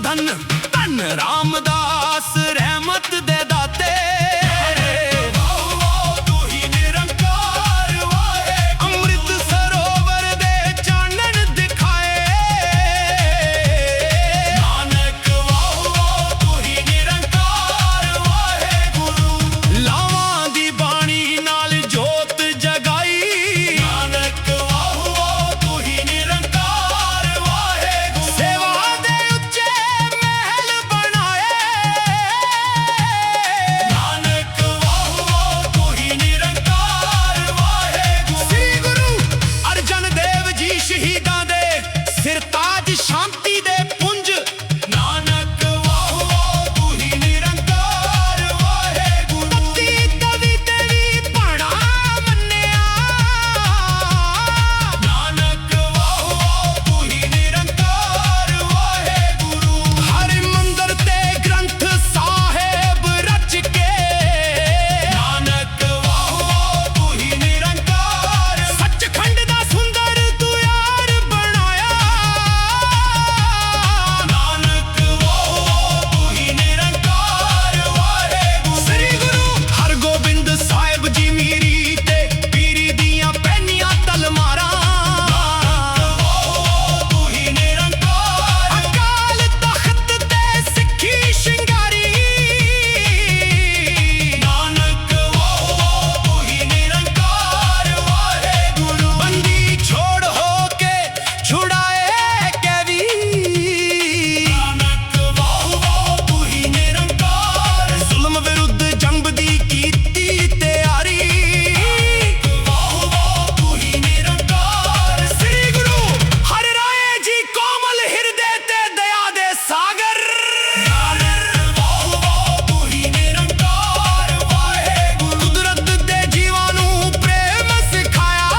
धन धन रामदास रहमत दे दाते। अमृत सरोवर दे चानन दिखाए। नानक वाह तू ही निरंकार वाहे गुरु। लावां दी बाणी नाल जोत जगाई। नानक वाह तू ही निरंकार वाहे गुरु। सेवा दे उच्चे महल बनाए। नानक वाह तू ही निरंकार वाहे गुरु। श्री गुरु अर्जन देव जी शहीदां दे सिर ताज शांति दे पुंज। नानक वाह तू ही निरंकार वाहे गुरु। तत्ती तवी तेरी भाणा मन्निया। नानक वाह तू ही निरंकार वाहे गुरु। हर मंदिर ते ग्रंथ साहेब रच के। नानक वाह तू ही निरंकार। सचखंड दा सुंदर तू यार बनाया। नानक वाह तू ही निरंकार वाहे गुरु। श्री गुरु हरगोबिंद साहिब जी मीरी ते पीरी दियां पैनियां तलवारां। नानक वाह तू ही निरंकार। अकाल तख्त ते सिੱਖੀ ਸ਼ਿੰਗਾਰੀ। नानक वाह तू ही निरंकार वाहे गुरु। बंदी छोड़ हो के छुड़ाए कैदी। नानक वाह तू ही निरंकार। जुल्म विरुद्ध जंग दी कीती तैयारी। वाह तू ही निरंकार। श्री गुरु हर राय जी कोमल हिरदे ते दया दे सागर। नानक वाह तू ही निरंकार वाहे गुरु। कुदरत दे जीवां नूं प्रेम सिखाया।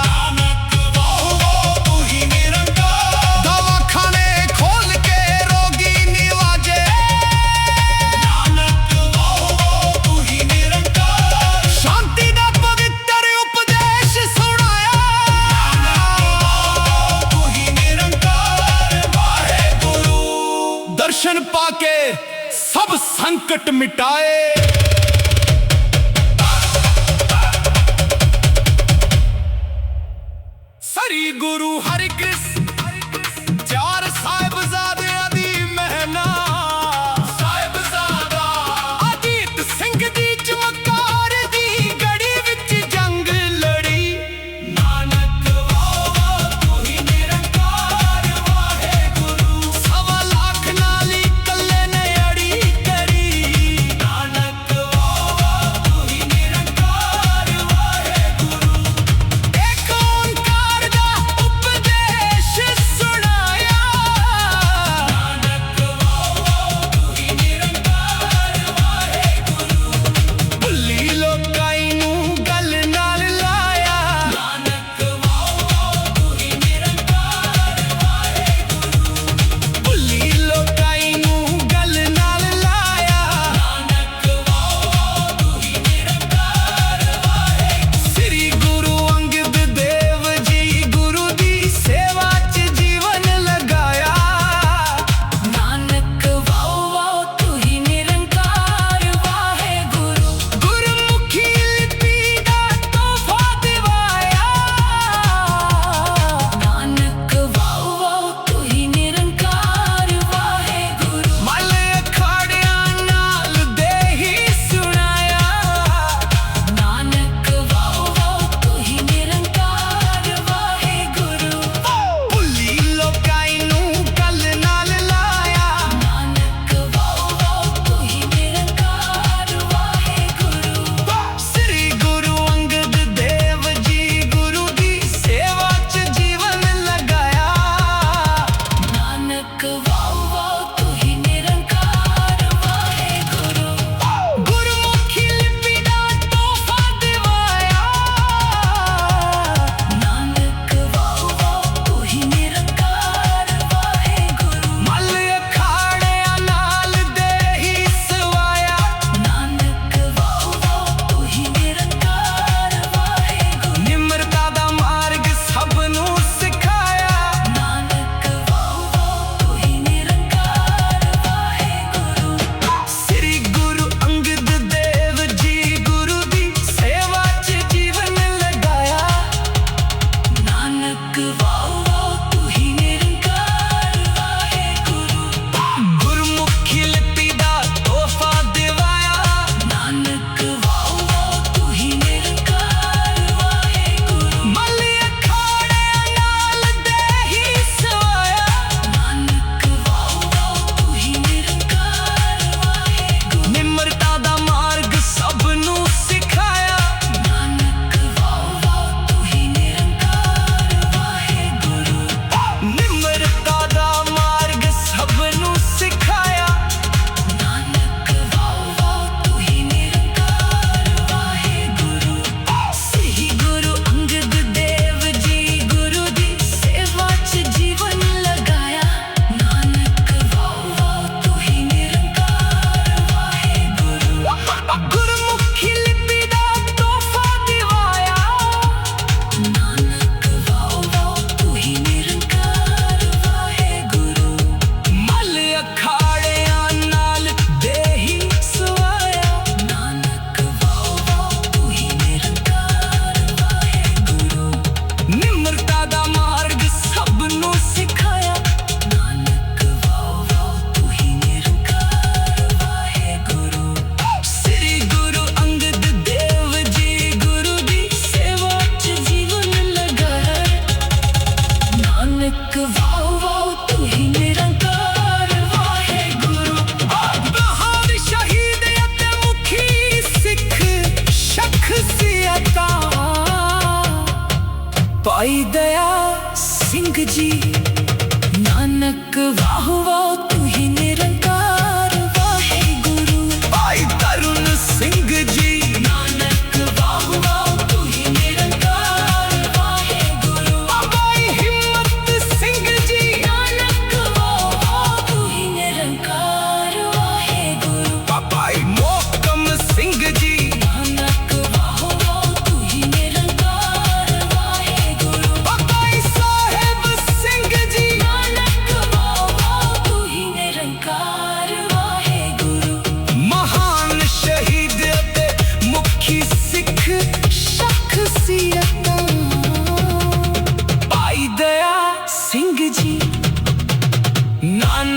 नानक वाह तू ही निरंकार। दवाखाने खोल के रोगी निवाजे। नानक वाह तू ही निरंकार। शांति दा पवित्र उपदेश सुनाया। नानक वाह तू ही निरंकार वाहे गुरु। दर्शन पाके सब संकट मिटाए। श्री गुरु हरिकृष्ण चार साहिबजादियां दी महना। साहिबजादा अजीत सिंह दी चमकार दी गड़ी विच जंग लड़ी। नानक वाह तू ही निरंकार वाहे गुरु। 1.25 लाख नाली कल्ले ने अड़ी करी। नानक वाह तू ही निरंकार वाहे गुरु। एक ओंकार दा उपदेश सुनाया। नानक वाह तू ही निरंकार वाहे गुरु। भुल्ली लोकाई नूं गल नाल लाया। नानक वाह तू ही निरंकार वाहे गुरु। भुल्ली लोकाई नूं गल नाल लाया। नानक वाह तू ही निरंकार वाहे गुरु। श्री गुरु अंगद देव जी गुरु दी सेवा च जीवन लगाया। नानक वाह तू ही निरंकार वाहे गुरु। गुरमुखी लिपि दा तोहफा दिवाया। नानक वाह तू ही निरंकार वाहे गुरु। मल अखाड़ियां नाल दे ही सुनाया। नानक वाह तू ही निरंकार वाहे गुरु। भुल्ली लोकाई नूं गल नाल लाया। नानक वाह तू ही निरंकार वाहे गुरु। श्री गुरु अंगद देव जी गुरु दी सेवा च जीवन लगाया। नानक वाह तू ही निरंकार वाहे गुरु। गुरमुखी लिपि दा तोहफा दिवाया। नानक वाह तू ही निरंकार वाहे गुरु। मल अखाड़ियां नाल दे ही सवाया। नानक वाह तू ही निरंकार वाहे गुरु। निम्रता दा मार्ग सब नूं सिखाया। नानक वाह तू ही निरंकार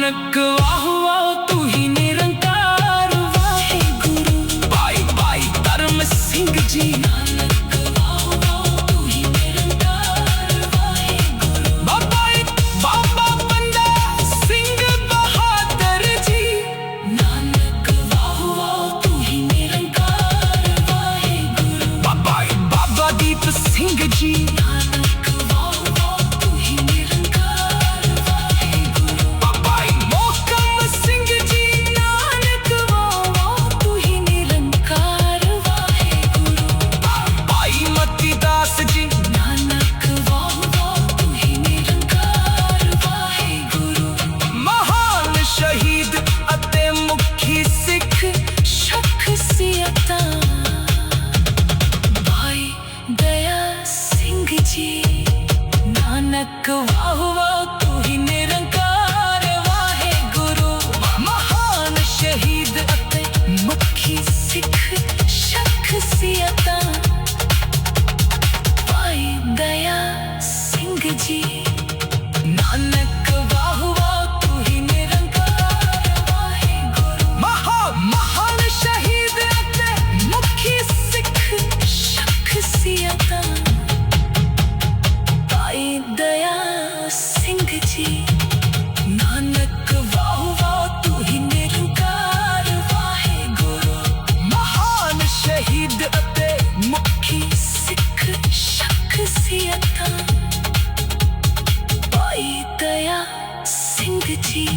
नानक वाह वाह तू ही निरंकार वाहे गुरु। भाई भाई धर्म सिंह जी नानक वाह वाह तू ही निरंकार वाहे गुरु। बाबा बंदा सिंह बहादुर जी नानक वाह वाह तू ही निरंकार वाहे गुरु। बाबा दीप सिंह जी नानक वाह वाह तू ही निरंकार वाहे गुरु। मोहकम सिंह जी नानक वाह वाह तू ही निरंकार वाहे गुरु। भाई मती दास जी नानक वाह वाह तू ही निरंकार वाहे गुरु। महान शहीद ਅਤੇ ਮੁਖੀ ਸਿੱਖ ਸ਼ਖਸੀਅਤਾਂ ਭਾਈ ਦਇਆ ਸਿੰਘ ਜੀ ਨਾਨਕ ਵਾਹ ਵਾਹ ਤੂੰ ਹੀ ਨਿਰੰਕਾਰ ਵਾਹੇ ਗੁਰੂ। ਮਹਾਨ ਸ਼ਹੀਦ ਅਤੇ ਮੁਖੀ ਸਿੱਖ ਸ਼ਖਸੀਅਤਾਂ ਭਾਈ ਦਇਆ ਸਿੰਘ ਜੀ ਨਾਨਕ ਵਾਹ ਵਾਹ ਤੂੰ ਹੀ ਨਿਰੰਕਾਰ ਵਾਹੇ ਗੁਰੂ। ਮਹਾਨ ਸ਼ਹੀਦ ਅਤੇ ਮੁਖੀ ਸਿੱਖ ਸ਼ਖਸੀਅਤਾਂ ਭਾਈ ਦਇਆ ਸਿੰਘ ਜੀ ਨਾਨਕ ਵਾਹ ਵਾਹ ਤੂੰ ਹੀ ਨਿਰੰਕਾਰ ਵਾਹੇ ਗੁਰੂ। ਮਹਾਨ ਸ਼ਹੀਦ ਅਤੇ ਮੁਖੀ ਸਿੱਖ ਸ਼ਖਸੀਅਤਾਂ ਭਾਈ ਦਇਆ ਸਿੰਘ ਜੀ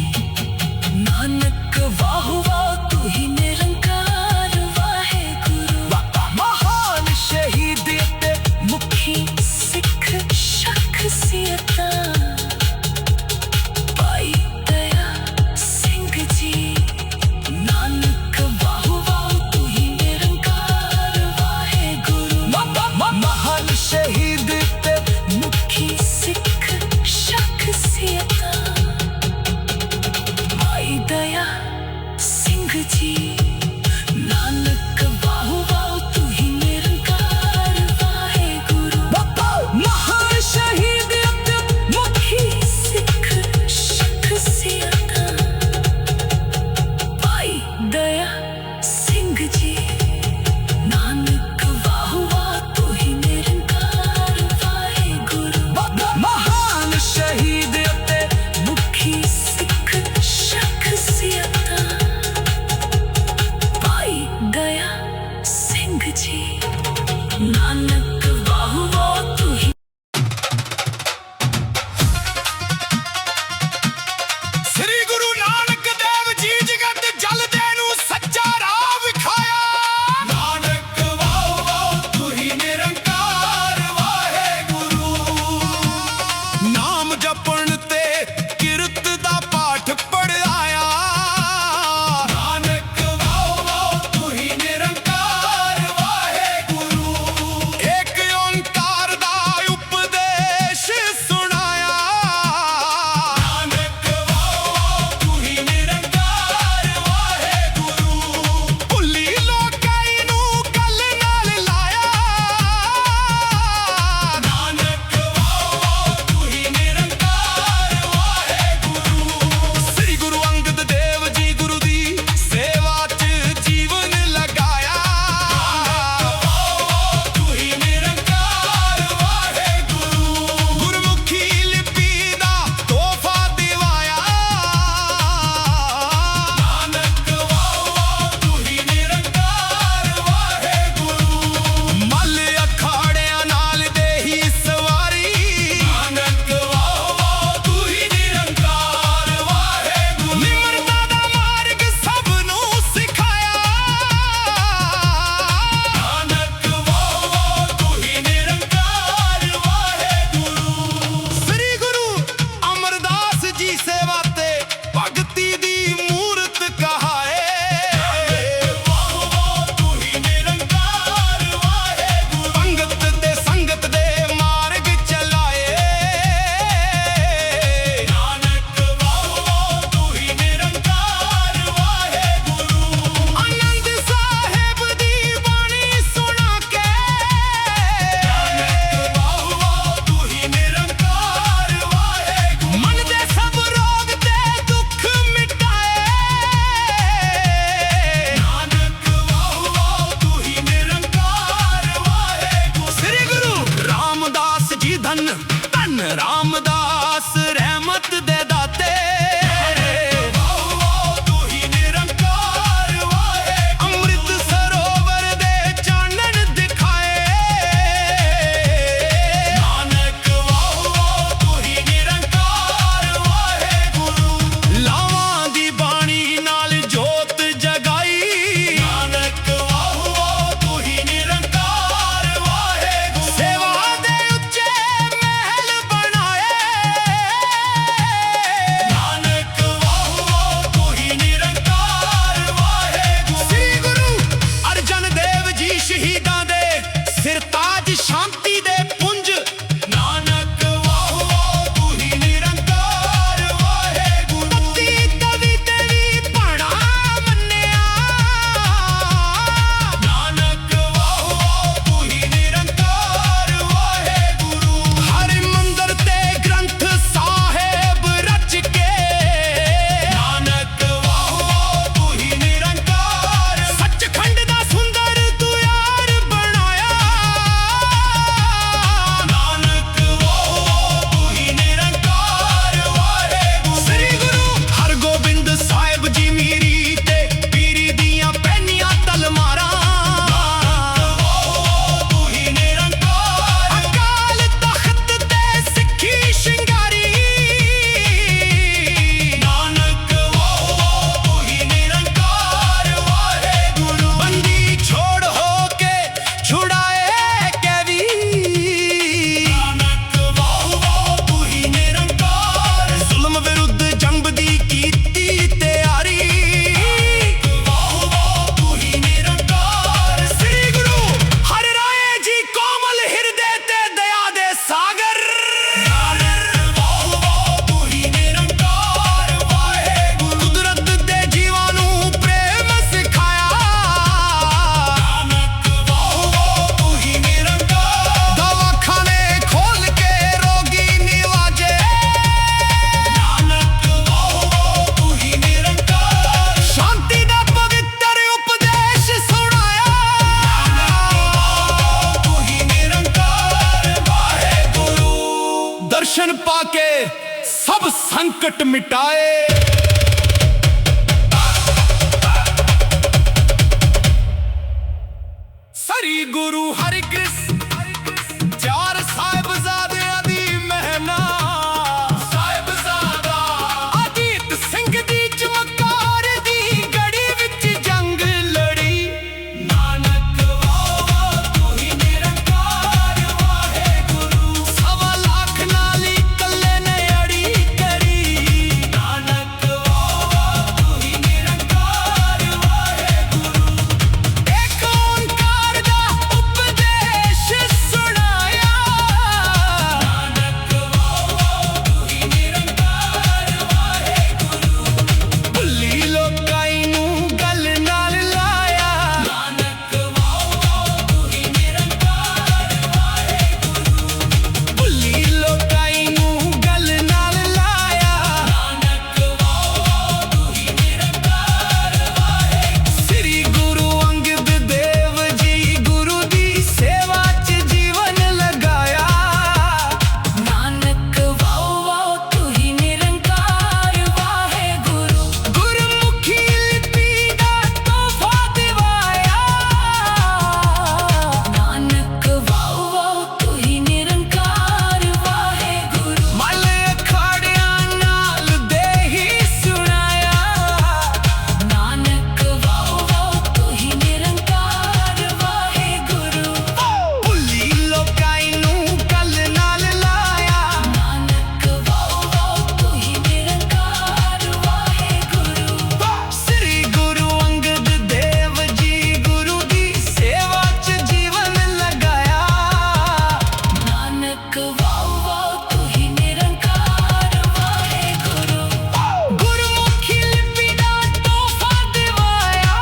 ਨਾਨਕ ਵਾਹ ਵਾਹ ਤੂੰ ਹੀ ਨਿਰੰਕਾਰ ਵਾਹੇ ਗੁਰੂ। ਮਹਾਨ ਸ਼ਹੀਦ ਅਤੇ ਮੁਖੀ ਸਿੱਖ ਸ਼ਖਸੀਅਤਾਂ ਭਾਈ ਦਇਆ ਸਿੰਘ ਜੀ ਨਾਨਕ ਵਾਹ ਵਾਹ ਤੂੰ ਹੀ ਨਿਰੰਕਾਰ ਵਾਹੇ ਗੁਰੂ। ਮਹਾਨ ਸ਼ਹੀਦ ਅਤੇ ਮੁਖੀ ਸਿੱਖ ਸ਼ਖਸੀਅਤਾਂ ਭਾਈ ਦਇਆ ਸਿੰਘ ਜੀ संकट मिटाए। श्री गुरु हरिकृष्ण चार साहिबजादियां दी महना, साहिबजादा अजीत सिंह दी चमकार दी गड़ी विच जंग लड़ी। नानक वावा तू ही निरंकार वाहे गुरु, सवा लाख नाली कल्ले ने अड़ी करी। नानक वावा तू ही निरंकार वाहे गुरु, एक ओंकार दा उपदेश सुनाया। नानक वावा तू ही निरंकार वाहे गुरु, भुल्ली लोकाई नू गल नाल लाया। नानक वावा तू ही निरंकार वाहे गुरु, भुल्ली लोकाई नू गल नाल लाया। नानक वावा तू ही निरंकार वाहे गुरु। श्री गुरु अंगद देव जी गुरु दी सेवा च जीवन लगाया। नानक वावा तू ही निरंकार वाहे गुरु, गुरमुखी लिपि दा तोहफा दिवाया। नानक वावा तू ही निरंकार वाहे गुरु, मल अखाड़ियां नाल देही सुनाया। नानक वावा तू ही निरंकार वाहे गुरु, भुल्ली लोकाई नू गल नाल लाया। नानक वावा तू ही निरंकार वाहे गुरु। श्री गुरु अंगद देव जी गुरु दी सेवा च जीवन लगाया। नानक वावा तू ही निरंकार वाहे गुरु, गुरमुखी लिपि दा तोहफा दिवाया।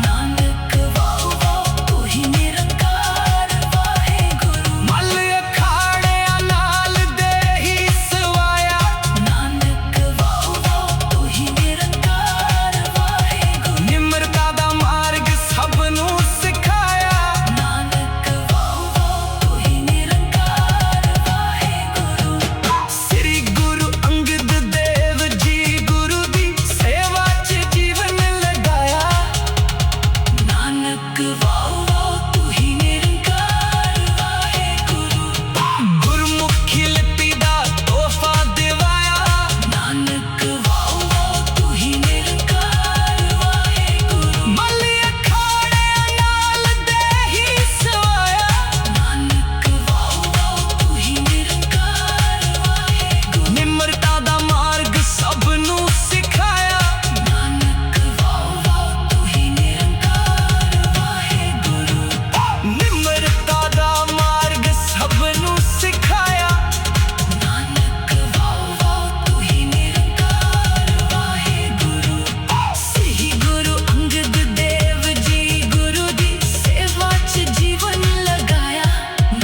नानक वावा तू ही निरंकार वाहे गुरु, मल अखाड़ियां नाल देही सवाया। नानक वावा तू ही निरंकार वाहे गुरु, निम्रता दा मार्ग सब नू सिखाया। नानक वावा तू ही निरंकार वाहे गुरु। श्री गुरु अंगद देव जी गुरु दी सेवा च जीवन लगाया। नानक वावा तू ही निरंकार वाहे गुरु, गुरमुखी लिपि दा तोहफा दिवाया। नानक वावा तू ही निरंकार वाहे गुरु, मल अखाड़ियां नाल देही सवाया। नानक वावा तू ही निरंकार वाहे गुरु, निम्रता दा मार्ग सब नू सिखाया। नानक वावा तू ही निरंकार वाहे गुरु, निम्रता दा मार्ग सब नू सिखाया। नानक वावा तू ही निरंकार वाहे गुरु। श्री गुरु अंगद देव जी गुरु दी सेवा च जीवन लगाया।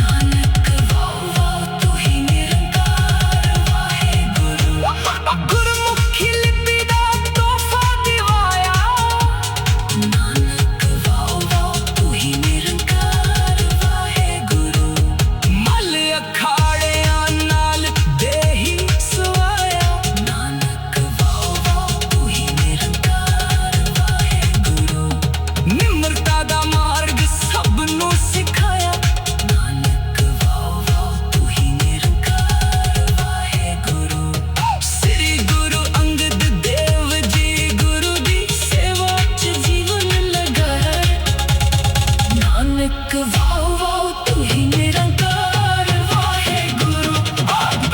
नानक वावा तू ही निरंकार वाहे गुरु, गुरमुखी लिपि दा तोहफा दिवाया। नानक वावा तू ही निरंकार वाहे गुरु, मल अखाड़ियां नाल देही सवाया। नानक वावा तू ही निरंकार वाहे गुरु, निम्रता दा मार्ग सब नू सिखाया। नानक वावा तू ही निरंकार वाहे गुरु। श्री गुरु अंगद देव जी गुरु दी सेवा च जीवन लगाया। नानक वावा तू ही निरंकार वाहे गुरु,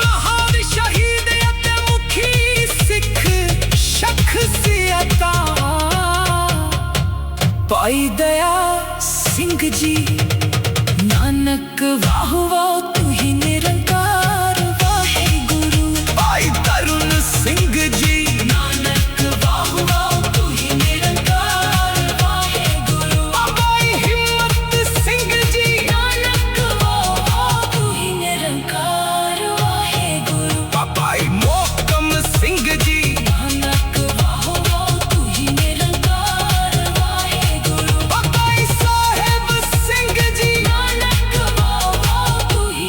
बहार शहीद अते मुखी सिख शख्सियतां। भाई दया सिंह जी नानक वाहवा तू ही निरंकार वाहे गुरु, भाई तरुण सिंह जी नानक वाहवा तू ही निरंकार वाहे गुरु, भाई हिम्मत सिंह जी नानक वाहवा तू ही निरंकार वाहे गुरु, भाई मोहकम सिंह जी नानक वाहवा तू ही निरंकार वाहे गुरु, भाई साहिब सिंह जी नानक वाहवा तू ही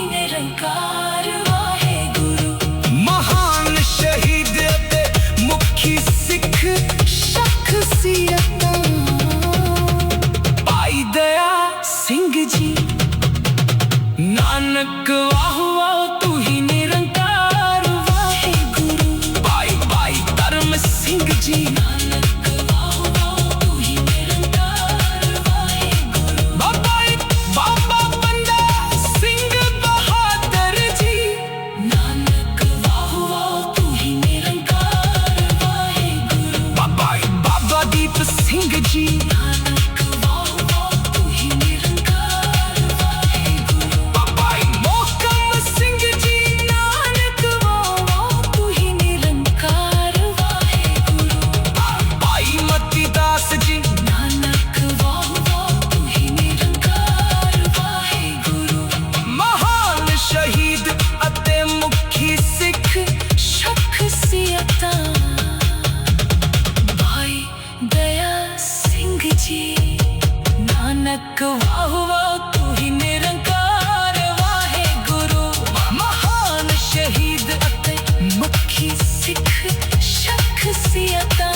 ਸਿੰਘ ਜੀ ਨਾਨਕ ਵਾਹ ਵਾਹ ਤੂੰ ਹੀ ਨਿਰੰਕਾਰ ਵਾਹਿਗੁਰੂ ਬਾਬਾ ਬੰਦਾ ਸਿੰਘ ਬਹਾਦਰ ਜੀ ਨਾਨਕ ਵਾਹ ਵਾਹ ਤੂੰ ਹੀ ਨਿਰੰਕਾਰ ਵਾਹਿਗੁਰੂ ਬਾਬਾ ਦੀਪ ਸਿੰਘ ਜੀ ਨਾਨਕ ਵਾਹ ਵਾਹ ਤੂੰ ਹੀ ਨਿਰੰਕਾਰ ਵਾਹਿਗੁਰੂ ਮੋਹਕਮ ਸਿੰਘ ਜੀ ਨਾਨਕ ਵਾਹ ਵਾਹ ਤੂੰ ਹੀ ਨਿਰੰਕਾਰ ਵਾਹਿਗੁਰੂ ਭਾਈ ਮਤੀ ਦਾਸ ਜੀ ਨਾਨਕ ਵਾਹ ਵਾਹ ਤੂੰ ਹੀ ਨਿਰੰਕਾਰ ਵਾਹਿਗੁਰੂ ਮਹਾਨ ਸ਼ਹੀਦ ਅਤੇ ਮੁਖੀ ਸਿੱਖ ਸ਼ਖਸੀਅਤਾਂ ਭਾਈ ਦਇਆ ਸਿੰਘ ਜੀ ਨਾਨਕ ਵਾਹ ਵਾਹ ਤੂੰ ਹੀ ਨਿਰੰਕਾਰ ਵਾਹਿਗੁਰੂ ਮਹਾਨ ਸ਼ਹੀਦ ਅਤੇ ਮੁਖੀ ਸਿੱਖ ਸ਼ਖਸੀਅਤਾਂ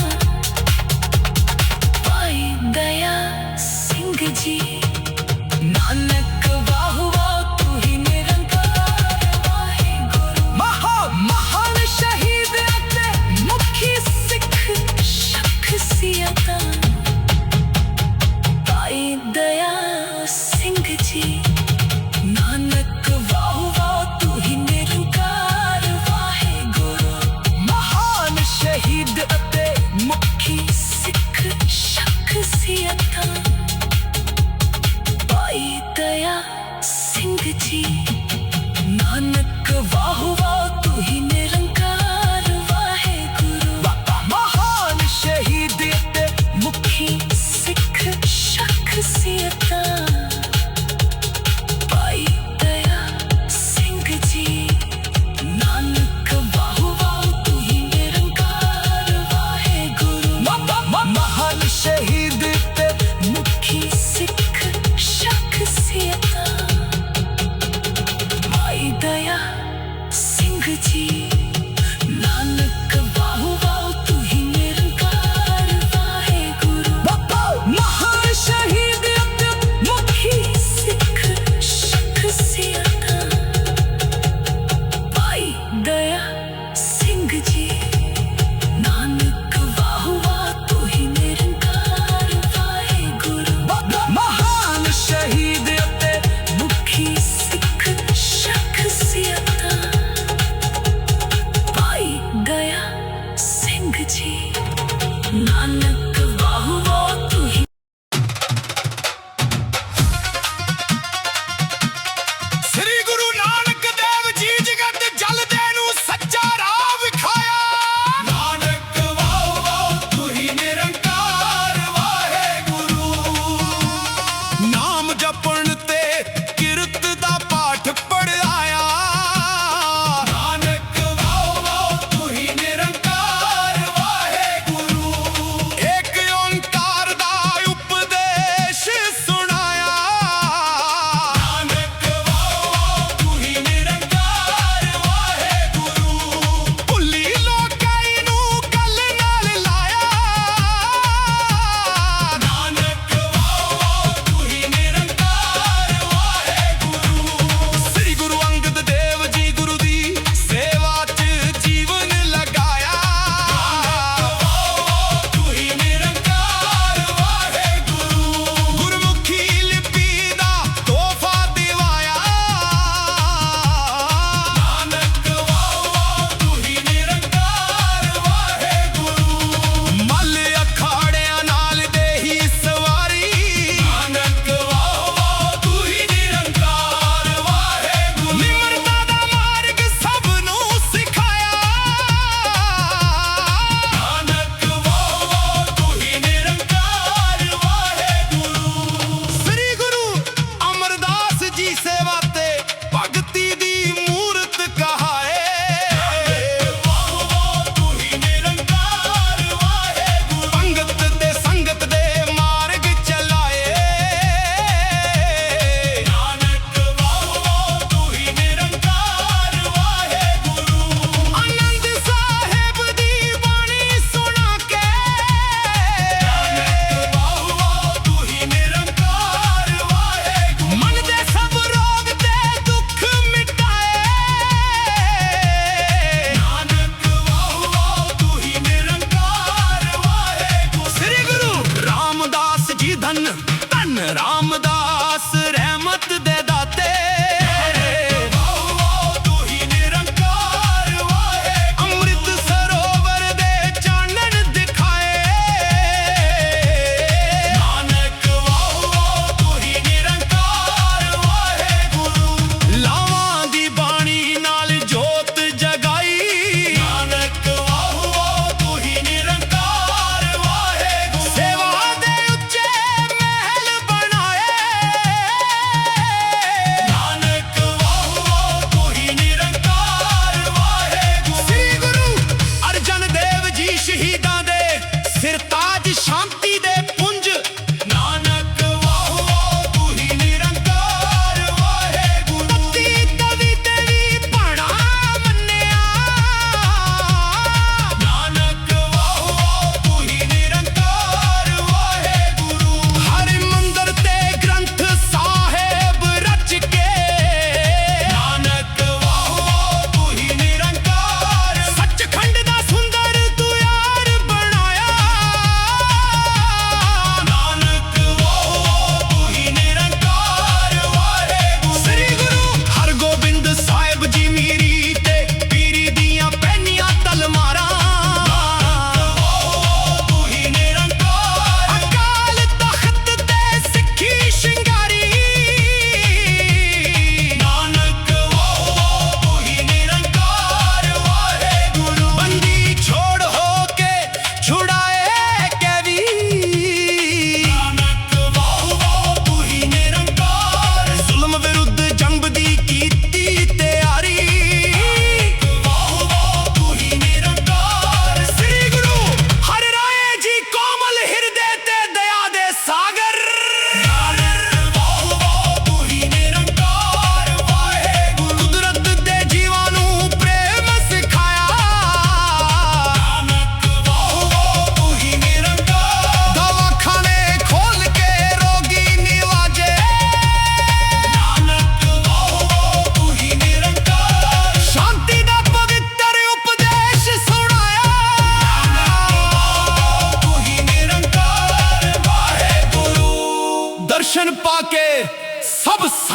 ਭਾਈ ਦਇਆ ਸਿੰਘ ਜੀ ਨਾਨਕ ਵਾਹ ਵਾਹ ਤੂੰ ਹੀ ਨਿਰੰਕਾਰ ਵਾਹਿਗੁਰੂ ਮਹਾਨ ਸ਼ਹੀਦ ਅਤੇ ਮੁਖੀ ਸਿੱਖ ਸ਼ਖਸੀਅਤਾਂ ਭਾਈ ਦਇਆ ਸਿੰਘ ਜੀ ਨਾਨਕ ਵਾਹ ਵਾਹ ਤੂੰ ਹੀ ਨਿਰੰਕਾਰ ਵਾਹਿਗੁਰੂ ਮਹਾਨ ਸ਼ਹੀਦ ਅਤੇ ਮੁਖੀ ਸਿੱਖ ਸ਼ਖਸੀਅਤਾਂ ਭਾਈ ਦਇਆ ਸਿੰਘ ਜੀ ਨਾਨਕ ਵਾਹ ਵਾਹ ਤੂੰ ਹੀ ਨਿਰੰਕਾਰ ਵਾਹਿਗੁਰੂ ਮਹਾਨ ਸ਼ਹੀਦ ਅਤੇ ਮੁਖੀ ਸਿੱਖ ਸ਼ਖਸੀਅਤਾਂ ਭਾਈ ਦਇਆ ਸਿੰਘ ਜੀ ਨਾਨਕ ਵਾਹ ਵਾਹ ਤੂੰ ਹੀ ਨਿਰੰਕਾਰ ਵਾਹਿਗੁਰੂ ਮਹਾਨ ਸ਼ਹੀਦ ਅਤੇ ਮੁਖੀ ਸਿੱਖ ਸ਼ਖਸੀਅਤਾਂ ਭਾਈ ਦਇਆ ਸਿੰਘ ਜੀ ਨਾਨਕ ਵਾਹ ਵਾਹ ਤੂੰ ਹੀ ਨਿਰੰਕਾਰ ਵਾਹਿਗੁਰੂ ਮਹਾਨ ਸ਼ਹੀਦ ਅਤੇ ਮੁਖੀ ਸਿੱਖ ਸ਼ਖਸੀਅਤਾਂ ਭਾਈ ਦਇਆ ਸਿੰਘ ਜੀ ਨਾਨਕ ਵਾਹ ਵਾਹ ਤੂੰ ਹੀ ਨਿਰੰਕਾਰ ਵਾਹਿਗੁਰੂ ਮਹਾਨ ਸ਼ਹੀਦ ਅਤੇ ਮੁਖੀ ਸਿੱਖ ਸ਼ਖਸੀਅਤਾਂ ਭਾਈ ਦਇਆ ਸਿੰਘ ਜੀ ਨਾਨਕ ਵਾਹ ਵਾਹ ਤੂੰ ਹੀ ਸ੍ਰੀ ਗੁਰੂ ਨਾਨਕ ਦੇਵ ਜੀ ਜਗਤ ਜਲਦੇ ਨੂੰ ਸੱਚਾ ਰਾਹ ਵਿਖਾਇਆ ਨਾਨਕ ਵਾਹ ਵਾਹ ਤੂੰ ਹੀ ਨਿਰੰਕਾਰ ਵਾਹਿਗੁਰੂ ਨਾਮ ਜਪਣ ਤੇ ਕਿਰਤ ਦਾ ਪਾਠ ਪੜਾਇਆ ਨਾਨਕ ਵਾਹ ਵਾਹ ਤੂੰ ਹੀ ਨਿਰੰਕਾਰ ਵਾਹਿਗੁਰੂ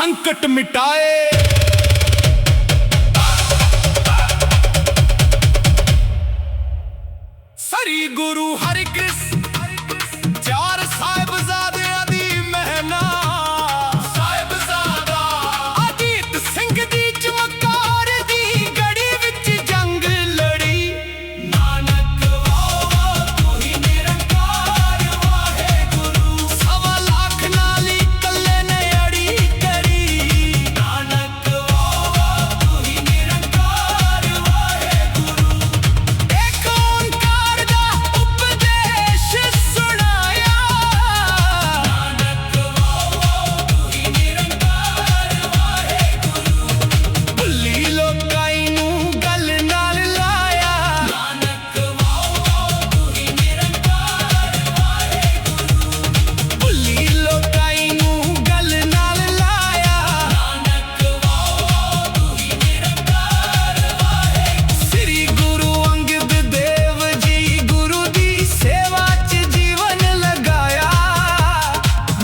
संकट मिटाए। श्री गुरु हरिकृष्ण चार साहिबजादियां दी महना, साहिबजादा अजीत सिंह दी चमकार दी गड़ी विच जंग लड़ी। नानक वावा तू ही निरंकार वाहे गुरु, सवा लाख नाली कल्ले ने अड़ी करी। नानक वावा तू ही निरंकार वाहे गुरु, एक ओंकार दा उपदेश सुनाया। नानक वावा तू ही निरंकार वाहे गुरु, भुल्ली लोकाई नूं गल नाल लाया। नानक वावा तू ही निरंकार वाहे गुरु, भुल्ली लोकाई नूं गल नाल लाया। नानक वावा तू ही निरंकार वाहे गुरु। श्री गुरु अंगद देव जी गुरु दी सेवा च जीवन लगाया।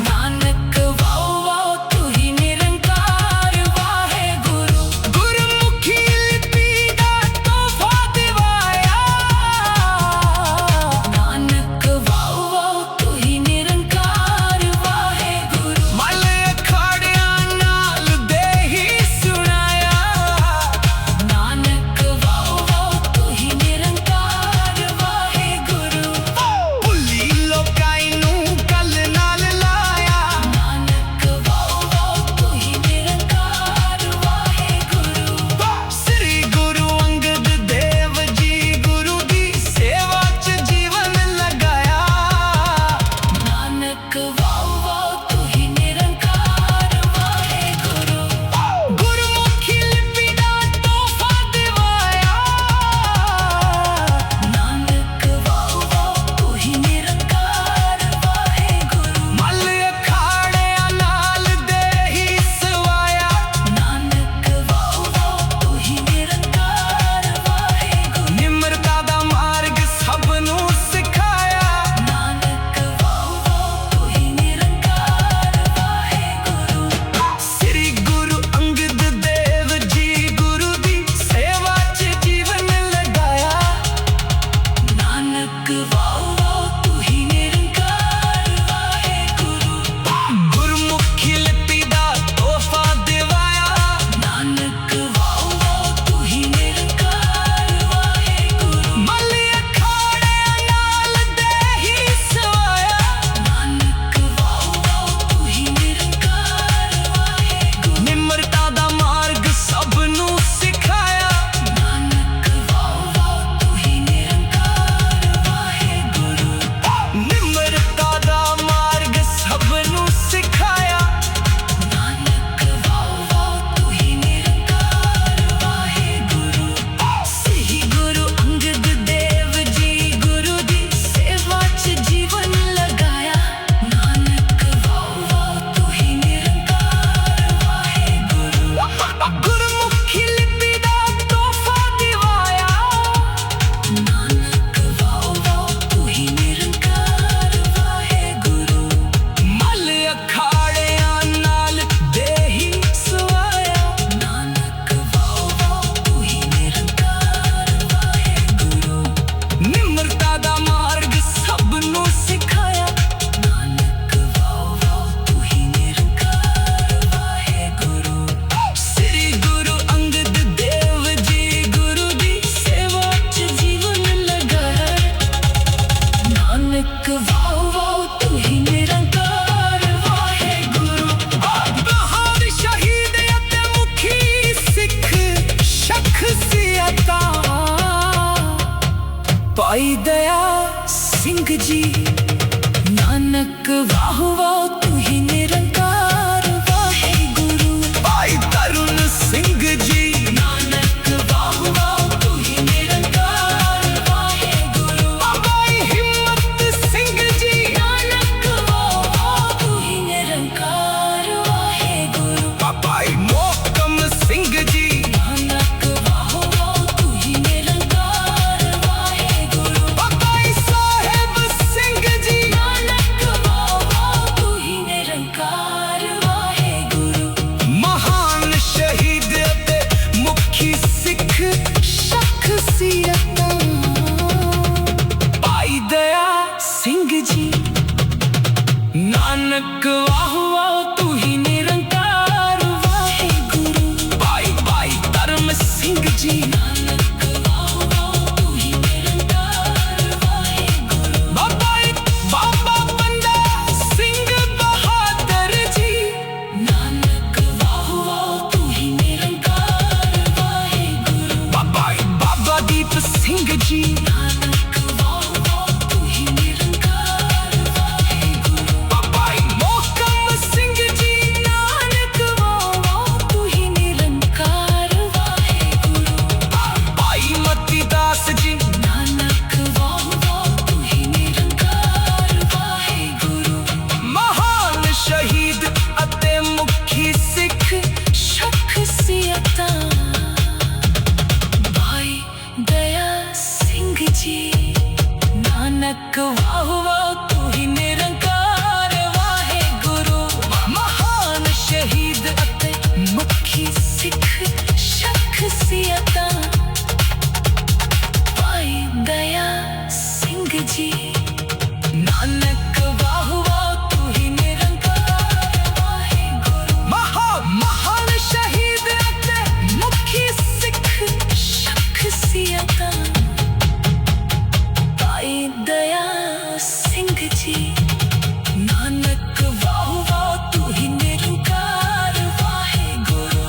नानक वावा तू ही निरंकार वाहे गुरु, गुरमुखी लिपि दा तोहफा दिवाया। नानक वावा तू ही निरंकार वाहे गुरु, मल अखाड़ियां नाल देही सुनाया। नानक वावा तू ही निरंकार वाहे गुरु, भुल्ली लोकाई नूं गल नाल लाया। नानक वावा तू ही निरंकार वाहे गुरु। श्री गुरु अंगद देव जी गुरु दी सेवा च जीवन लगाया। नानक वावा तू ही निरंकार वाहे गुरु, गुरमुखी लिपि दा तोहफा दिवाया। नानक वावा तू ही निरंकार वाहे गुरु, मल अखाड़ियां नाल देही सवाया। नानक वावा तू ही निरंकार वाहे गुरु, निम्रता दा मार्ग सब नूं सिखाया। नानक वावा तू ही निरंकार वाहे गुरु। श्री गुरु अंगद देव जी गुरु दी सेवा च जीवन लगाया। नानक वावा तू ही निरंकार वाहे गुरु, गुरमुखी लिपि दा तोहफा दिवाया। नानक वावा तू ही निरंकार वाहे गुरु, मल अखाड़ियां नाल देही सवाया। नानक वावा तू ही निरंकार वाहे गुरु, निम्रता दा मार्ग सब नूं सिखाया। नानक वावा तू ही निरंकार वाहे गुरु, निम्रता दा मार्ग सब नूं सिखाया। नानक वावा तू ही निरंकार वाहे गुरु। सही गुरु अंगद देव जी गुरु दी सेवा च जीवन लगाया। नानक वावा तू ही निरंकार वाहे गुरु, गुरमुखी लिपि दा तोहफा दिवाया। नानक वावा तू ही निरंकार वाहे गुरु, मल अखाड़ियां नाल देही सवाया। नानक वावा तू ही निरंकार वाहे गुरु, निम्रता दा मार्ग सब नूं सिखाया। नानक वावा तू ही निरंकार वाहे गुरु। श्री गुरु अंगद देव जी गुरु दी सेवा च जीवन लगाया। नानक वावा तू ही निरंकार वाहे गुरु, बहार शहीद अते मुखी सिख शख्सियतां। भाई दया सिंह जी, नानक वाहवा तू ही निरंकार वाहे गुरु, भाई तरुण सिंह जी। नानक वाहवा तू ही निरंकार वाहे गुरु, भाई हिम्मत सिंह जी। नानक वाहवा तू ही निरंकार वाहे गुरु, भाई मोहकम सिंह जी। नानक वाहवा तू ही निरंकार वाहे गुरु, भाई साहिब सिंह जी। नानक वाहवा तू ही निरंकार ਨਾਨਕ ਵਾਹ ਵਾਹ ਤੂੰ ਹੀ ਨਿਰੰਕਾਰ ਵਾਹਿਗੁਰੂ। ਭਾਈ ਮੋਹਕਮ ਸਿੰਘ ਜੀ ਨਾਨਕ ਵਾਹ ਵਾਹ ਤੂੰ ਹੀ ਨਿਰੰਕਾਰ ਵਾਹਿਗੁਰੂ। ਭਾਈ ਮਤੀ ਦਾਸ ਜੀ ਨਾਨਕ ਵਾਹ ਵਾਹ ਤੂੰ ਹੀ ਨਿਰੰਕਾਰ ਵਾਹਿਗੁਰੂ। ਮਹਾਨ ਸ਼ਹੀਦ ਅਤੇ ਮੁਖੀ ਸਿੱਖ ਸ਼ਖਸੀਅਤਾਂ ਭਾਈ ਦਇਆ ਸਿੰਘ ਜੀ ਨਾਨਕ ਵਾਹ ਵਾਹ ਤੂੰ ਹੀ ਨਿਰੰਕਾਰ ਵਾਹਿਗੁਰੂ। ਮਹਾਨ ਸ਼ਹੀਦ ਅਤੇ ਮੁਖੀ ਸਿੱਖ ਸ਼ਖਸੀਅਤਾਂ ਭਾਈ ਦਇਆ ਸਿੰਘ ਜੀ ਨਾਨਕ ਵਾਹ ਵਾਹ ਤੂੰ ਹੀ ਨਿਰੰਕਾਰ ਵਾਹਿਗੁਰੂ। ਮਹਾਨ ਸ਼ਹੀਦ ਅਤੇ ਮੁਖੀ ਸਿੱਖ ਸ਼ਖਸੀਅਤਾਂ ਭਾਈ ਦਇਆ ਸਿੰਘ ਜੀ ਨਾਨਕ ਵਾਹ ਵਾਹ ਤੂੰ ਹੀ ਨਿਰੰਕਾਰ ਵਾਹਿਗੁਰੂ।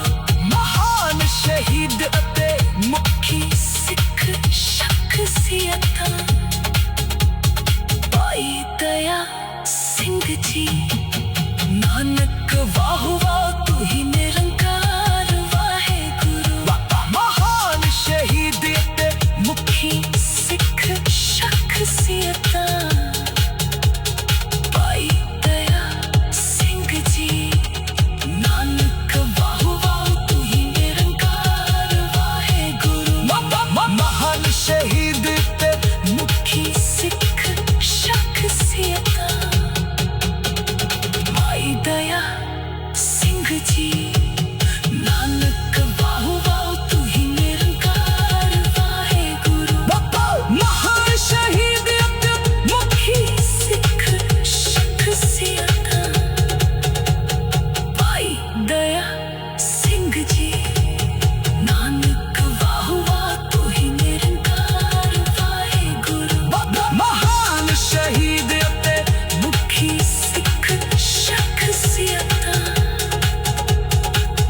ਮਹਾਨ ਸ਼ਹੀਦ ਅਤੇ ਮੁਖੀ ਸਿੱਖ ਸ਼ਖਸੀਅਤਾਂ ਭਾਈ ਦਇਆ ਸਿੰਘ ਜੀ ਨਾਨਕ ਵਾਹ ਵਾਹ ਤੂੰ ਹੀ ਨਿਰੰਕਾਰ ਵਾਹਿਗੁਰੂ। ਮਹਾਨ ਸ਼ਹੀਦ ਅਤੇ ਮੁਖੀ ਸਿੱਖ ਸ਼ਖਸੀਅਤਾਂ ਭਾਈ ਦਇਆ ਸਿੰਘ ਜੀ ਨਾਨਕ ਵਾਹ ਵਾਹ ਤੂੰ ਹੀ ਨਿਰੰਕਾਰ ਵਾਹਿਗੁਰੂ। ਮਹਾਨ ਸ਼ਹੀਦ ਅਤੇ ਮੁਖੀ ਸਿੱਖ ਸ਼ਖਸੀਅਤਾਂ ਭਾਈ ਦਇਆ ਸਿੰਘ ਜੀ ਨਾਨਕ ਵਾਹ ਵਾਹ ਤੂੰ ਹੀ ਨਿਰੰਕਾਰ ਵਾਹਿਗੁਰੂ। ਮਹਾਨ ਸ਼ਹੀਦ ਅਤੇ ਮੁਖੀ ਸਿੱਖ ਸ਼ਖਸੀਅਤਾਂ ਭਾਈ ਦਇਆ ਸਿੰਘ ਜੀ ਨਾਨਕ ਵਾਹ ਵਾਹ ਤੂੰ ਹੀ ਨਿਰੰਕਾਰ ਵਾਹਿਗੁਰੂ। ਮਹਾਨ ਸ਼ਹੀਦ ਅਤੇ ਮੁਖੀ ਸਿੱਖ ਸ਼ਖਸੀਅਤਾਂ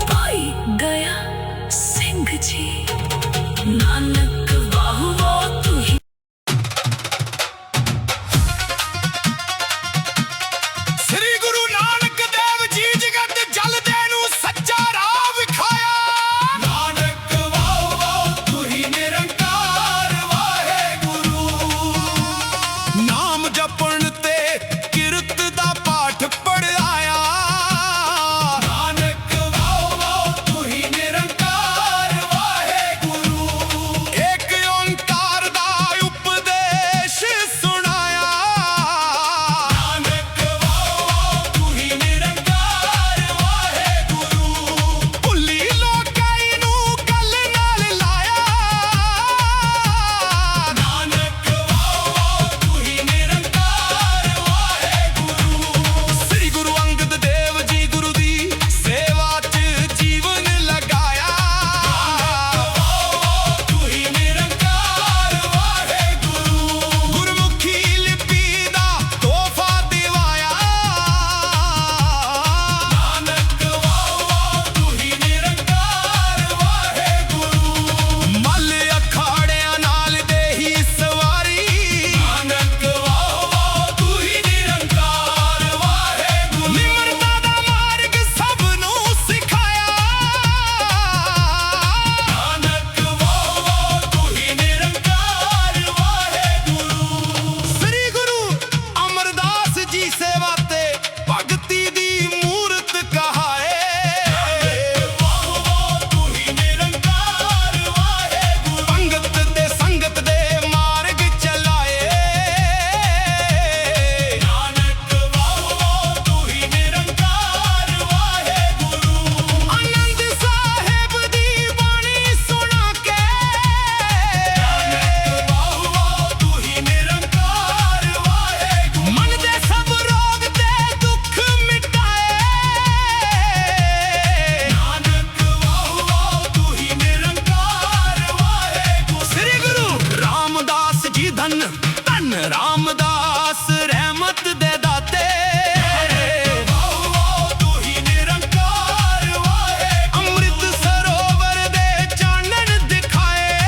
ਭਾਈ ਦਇਆ ਸਿੰਘ ਜੀ ਨਾਨਕ ਵਾਹ ਵਾਹ ਤੂੰ ਹੀ। ਸ੍ਰੀ ਗੁਰੂ ਨਾਨਕ ਦੇਵ ਜੀ ਜਗਤ ਜਲਦੇ ਨੂੰ ਸੱਚਾ ਰਾਹ ਵਿਖਾਇਆ। ਨਾਨਕ ਵਾਹ ਵਾਹ ਤੂੰ ਹੀ ਨਿਰੰਕਾਰ ਵਾਹਿਗੁਰੂ। ਨਾਮ ਜਪਣ ਤੇ ਕਿਰਤ ਦਾ ਪਾਠ ਪੜਾਇਆ। ਨਾਨਕ ਵਾਹ ਵਾਹ ਤੂੰ ਹੀ ਨਿਰੰਕਾਰ ਵਾਹਿਗੁਰੂ। ਏਕ ਓੰਕਾਰ ਦਾ ਉਪਦੇਸ਼ ਸੁਣਾਇਆ। ਨਾਨਕ ਵਾਹ ਵਾਹ ਤੂੰ ਹੀ ਨਿਰੰਕਾਰ ਵਾਹਿਗੁਰੂ। ਭੁੱਲੀ ਲੋਕਾਈ ਨੂੰ ਗੱਲ ਨਾਲ ਲਾਇਆ। ਨਾਨਕ ਵਾਹ ਵਾਹ ਤੂੰ ਹੀ ਨਿਰੰਕਾਰ ਵਾਹਿਗੁਰੂ। ਸ੍ਰੀ ਗੁਰੂ ਅੰਗਦ ਦੇਵ ਜੀ ਗੁਰੂ ਦੀ ਸੇਵਾ 'ਚ ਜੀਵਨ ਲਗਾਇਆ। ਨਾਨਕ ਵਾਹ ਵਾਹ ਤੂੰ ਹੀ ਨਿਰੰਕਾਰ ਵਾਹਿਗੁਰੂ। ਗੁਰਮੁਖੀ ਲਿਪੀ ਦਾ ਤੋਹਫਾ ਦਿਵਾਇਆ। ਨਾਨਕ ਵਾਹ ਵਾਹ ਤੂੰ ਹੀ ਨਿਰੰਕਾਰ ਵਾਹਿਗੁਰੂ। ਮੱਲ ਅਖਾੜਿਆਂ ਨਾਲ ਦੇਹੀ ਸਵਾਰੀ। ਨਾਨਕ ਵਾਹ ਵਾਹ ਤੂੰ ਹੀ ਨਿਰੰਕਾਰ ਵਾਹਿਗੁਰੂ। ਨਿਮਰਤਾ ਦਾ ਮਾਰਗ ਸਭ ਨੂੰ ਸਿਖਾਇਆ। ਨਾਨਕ ਵਾਹ ਵਾਹ ਤੂੰ ਹੀ ਨਿਰੰਕਾਰ ਵਾਹਿਗੁਰੂ। ਸ੍ਰੀ ਗੁਰੂ ਅਮਰਦਾਸ ਜੀ ਸੇਵਾ ਤੇ ਭਗਤੀ ਦੀ ਮੂਰਤ ਕਹਾਏ। ਨਾਨਕ ਵਾਹ ਵਾਹ ਤੂੰ ਹੀ ਨਿਰੰਕਾਰ ਵਾਹਿਗੁਰੂ। ਪੰਗਤ ਤੇ ਸੰਗਤ ਦੇ ਮਾਰਗ ਚਲਾਏ। ਨਾਨਕ ਵਾਹ ਵਾਹ ਤੂੰ ਹੀ ਨਿਰੰਕਾਰ ਵਾਹਿਗੁਰੂ। ਆਨੰਦ ਸਾਹਿਬ ਦੀ ਬਾਣੀ ਸੁਣਾ ਕੇ। ਨਾਨਕ ਵਾਹ ਵਾਹ ਤੂੰ ਹੀ ਨਿਰੰਕਾਰ ਵਾਹਿਗੁਰੂ। ਮਨ ਦੇ ਸਭ ਰੋਗ ਤੇ ਦੁੱਖ ਮਿਟਾਏ। ਨਾਨਕ ਵਾਹ ਵਾਹ ਤੂੰ ਹੀ ਨਿਰੰਕਾਰ ਵਾਹਿਗੁਰੂ। ਸ੍ਰੀ ਗੁਰੂ ਰਾਮਦਾਸ ਜੀ ਧੰਨ ਧੰਨ ਰਾਮਦਾਸ ਰਹਿਮਤ ਦੇ ਦਾਤੇ। ਵਾਹ ਵਾਹ ਤੂੰ ਹੀ ਨਿਰੰਕਾਰ ਵਾਹਿਗੁਰੂ। ਅੰਮ੍ਰਿਤ ਸਰੋਵਰ ਦੇ ਚਾਨਣ ਦਿਖਾਏ।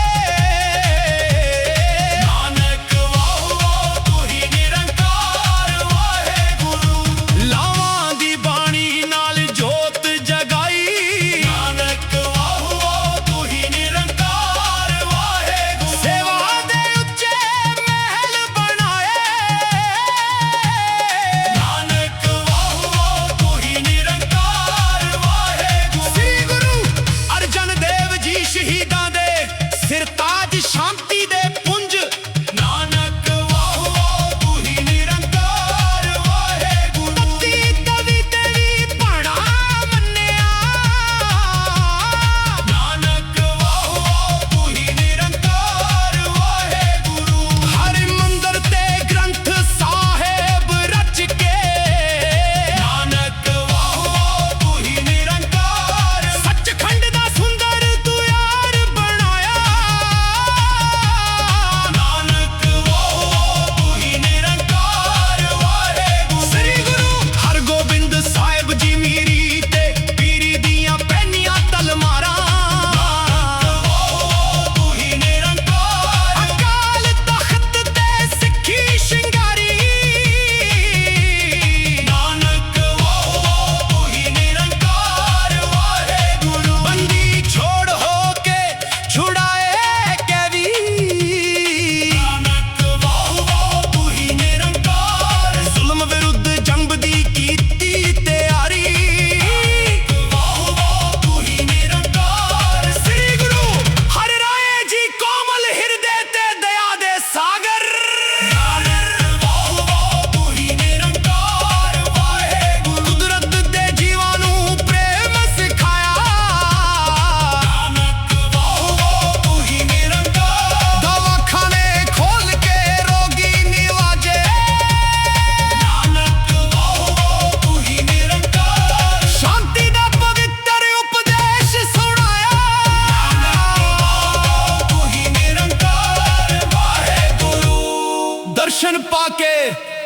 दर्शन पाके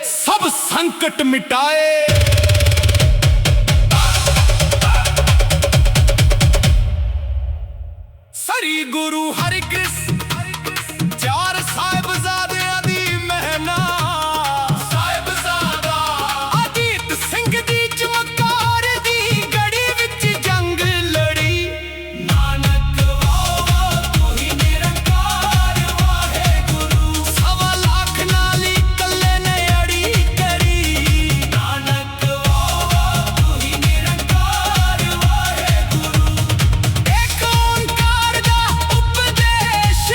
सब संकट मिटाए। सरी गुरु हरिकृष्ण चार साहिबजादियां दी महना, साहिबजादा अजीत सिंह दी चमकार दी गड़ी विच जंग लड़ी। नानक वावा तू ही निरंकार वाहे गुरु, सवा लाख नाली कल्ले ने अड़ी करी। नानक वावा तू ही निरंकार वाहे गुरु, एक ओंकार दा उपदेश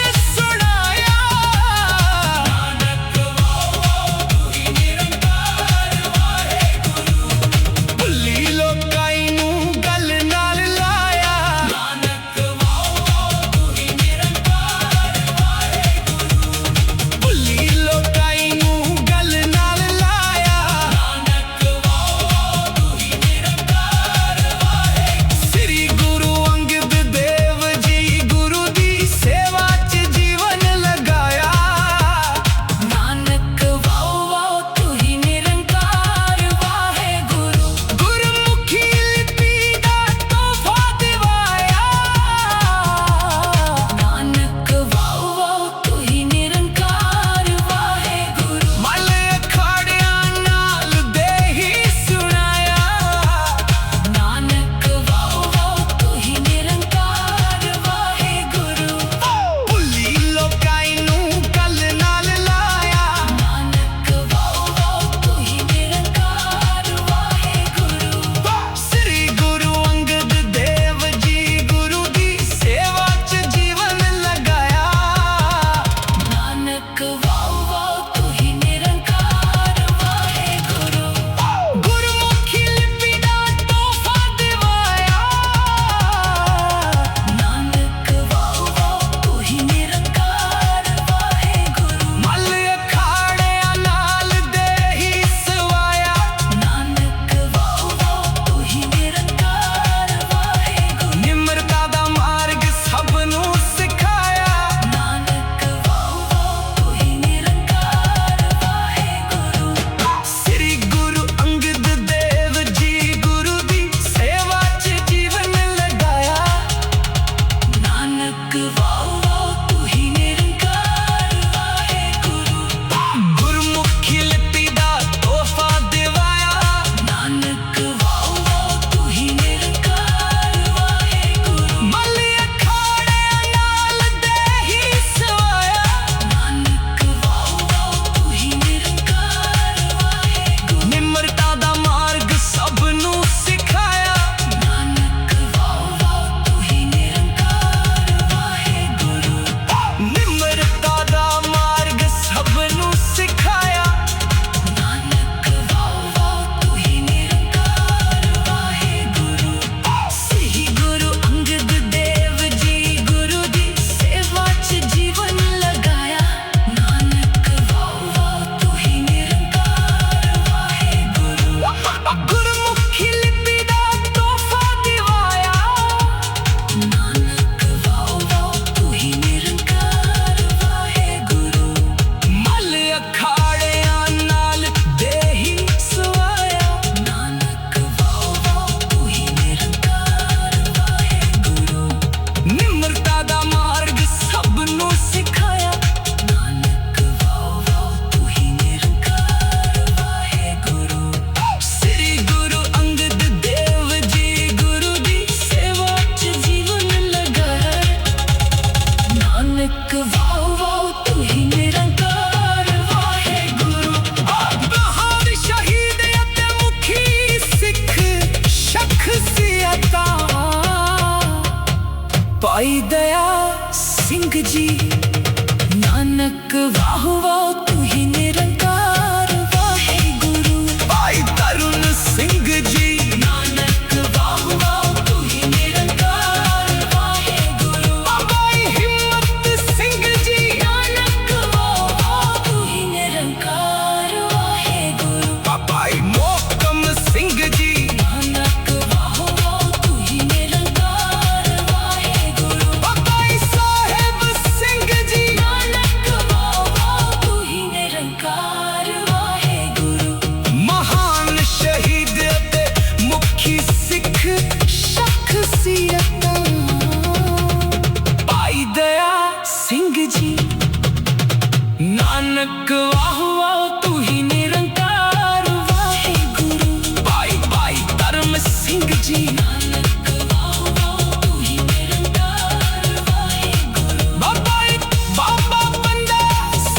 ਵਾਹ ਵਾਹ ਤੂੰ ਹੀ ਨਿਰੰਕਾਰ ਵਾਹਿਗੁਰੂ। ਭਾਈ ਭਾਈ ਧਰਮ ਸਿੰਘ ਜੀ ਨਾਨਕ ਵਾਹ ਵਾਹ ਤੂੰ ਹੀ ਨਿਰੰਕਾਰ ਵਾਹਿਗੁਰੂ। ਬਾਬਾ ਬੰਦਾ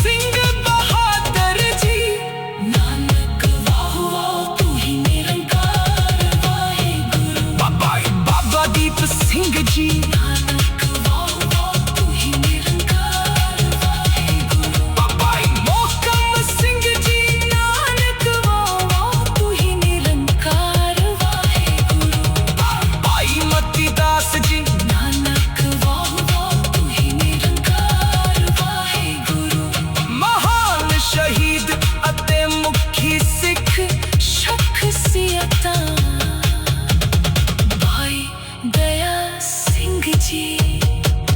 ਸਿੰਘ ਬਹਾਦਰ ਜੀ ਨਾਨਕ ਵਾਹ ਵਾਹ ਤੂੰ ਹੀ ਨਿਰੰਕਾਰ ਵਾਹਿਗੁਰੂ। ਬਾਬਾ ਦੀਪ ਸਿੰਘ ਜੀ ਨਾਨਕ ਵਾਹ ਵਾਹ ਤੂੰ ਹੀ ਨਿਰੰਕਾਰ ਵਾਹਿਗੁਰੂ। ਮੋਹਕਮ ਸਿੰਘ ਜੀ ਨਾਨਕ ਵਾਹ ਵਾਹ ਤੂੰ ਹੀ ਨਿਰੰਕਾਰ ਵਾਹਿਗੁਰੂ। ਭਾਈ ਮਤੀ ਦਾਸ ਜੀ ਨਾਨਕ ਵਾਹ ਵਾਹ ਤੂੰ ਹੀ ਨਿਰੰਕਾਰ ਵਾਹਿਗੁਰੂ। ਮਹਾਨ ਸ਼ਹੀਦ ਅਤੇ ਮੁਖੀ ਸਿੱਖ ਸ਼ਖਸੀਅਤਾਂ ਭਾਈ ਦਇਆ ਸਿੰਘ ਜੀ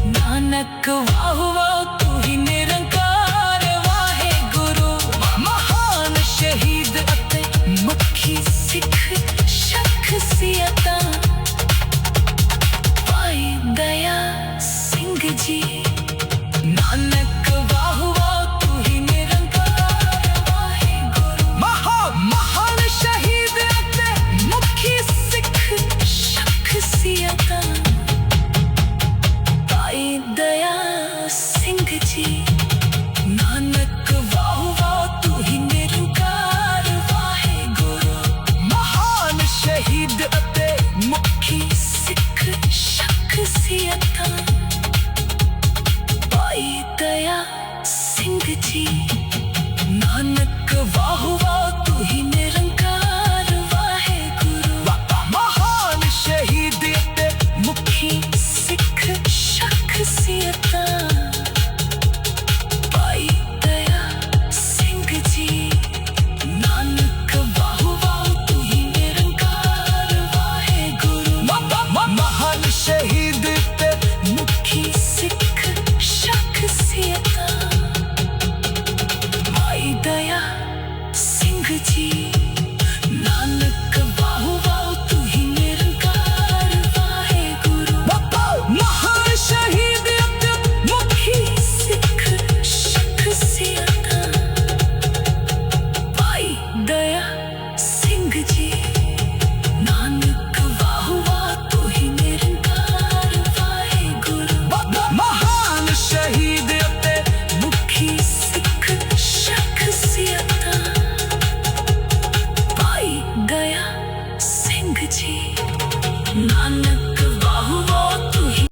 ਨਾਨਕ ਵਾਹ ਵਾਹ ਤੂੰ ਹੀ ਨਿਰੰਕਾਰ ਵਾਹਿਗੁਰੂ। ਮਹਾਨ ਸ਼ਹੀਦ ਅਤੇ ਮੁਖੀ ਸਿੱਖ ਸ਼ਖਸੀਅਤਾਂ ਭਾਈ ਦਇਆ ਸਿੰਘ ਜੀ ਨਾਨਕ ਵਾਹ ਵਾਹ ਤੂੰ ਹੀ ਨਿਰੰਕਾਰ ਵਾਹਿਗੁਰੂ। ਮਹਾਨ ਸ਼ਹੀਦ ਅਤੇ ਮੁਖੀ ਸਿੱਖ ਸ਼ਖਸੀਅਤਾਂ ਭਾਈ ਦਇਆ ਸਿੰਘ ਜੀ ਨਾਨਕ ਵਾਹ ਵਾਹ ਤੂੰ ਹੀ ਨਿਰੰਕਾਰ ਵਾਹਿਗੁਰੂ। ਮਹਾਨ ਸ਼ਹੀਦ ਅਤੇ ਮੁਖੀ ਸਿੱਖ ਸ਼ਖਸੀਅਤਾਂ ਭਾਈ ਦਇਆ ਸਿੰਘ ਜੀ ਨਾਨਕ ਵਾਹ ਵਾਹ ਤੂੰ ਹੀ ਨਿਰੰਕਾਰ ਵਾਹਿਗੁਰੂ। ਮਹਾਨ ਸ਼ਹੀਦ ਅਤੇ ਮੁਖੀ ਸਿੱਖ ਸ਼ਖਸੀਅਤਾਂ ਭਾਈ ਦਇਆ ਸਿੰਘ ਜੀ ਨਾਨਕ ਵਾਹ ਵਾਹ ਤੂੰ ਹੀ ਨਿਰੰਕਾਰ ਵਾਹਿਗੁਰੂ। ਮਹਾਨ ਸ਼ਹੀਦ ਅਤੇ ਮੁਖੀ ਸਿੱਖ ਸ਼ਖਸੀਅਤਾਂ ਭਾਈ ਦਇਆ ਸਿੰਘ ਜੀ ਨਾਨਕ ਵਾਹ ਵਾਹ ਤੂੰ ਹੀ ਨਿਰੰਕਾਰ ਵਾਹਿਗੁਰੂ। ਮਹਾਨ ਸ਼ਹੀਦ ਅਤੇ ਮੁਖੀ ਸਿੱਖ ਸ਼ਖਸੀਅਤਾਂ ਭਾਈ ਦਇਆ ਸਿੰਘ ਜੀ ਨਾਨਕ ਵਾਹ ਵਾਹ ਤੂੰ ਹੀ ਨਿਰੰਕਾਰ ਵਾਹਿਗੁਰੂ। ਮਹਾਨ ਸ਼ਹੀਦ ਅਤੇ ਮੁਖੀ ਸਿੱਖ ਸ਼ਖਸੀਅਤਾਂ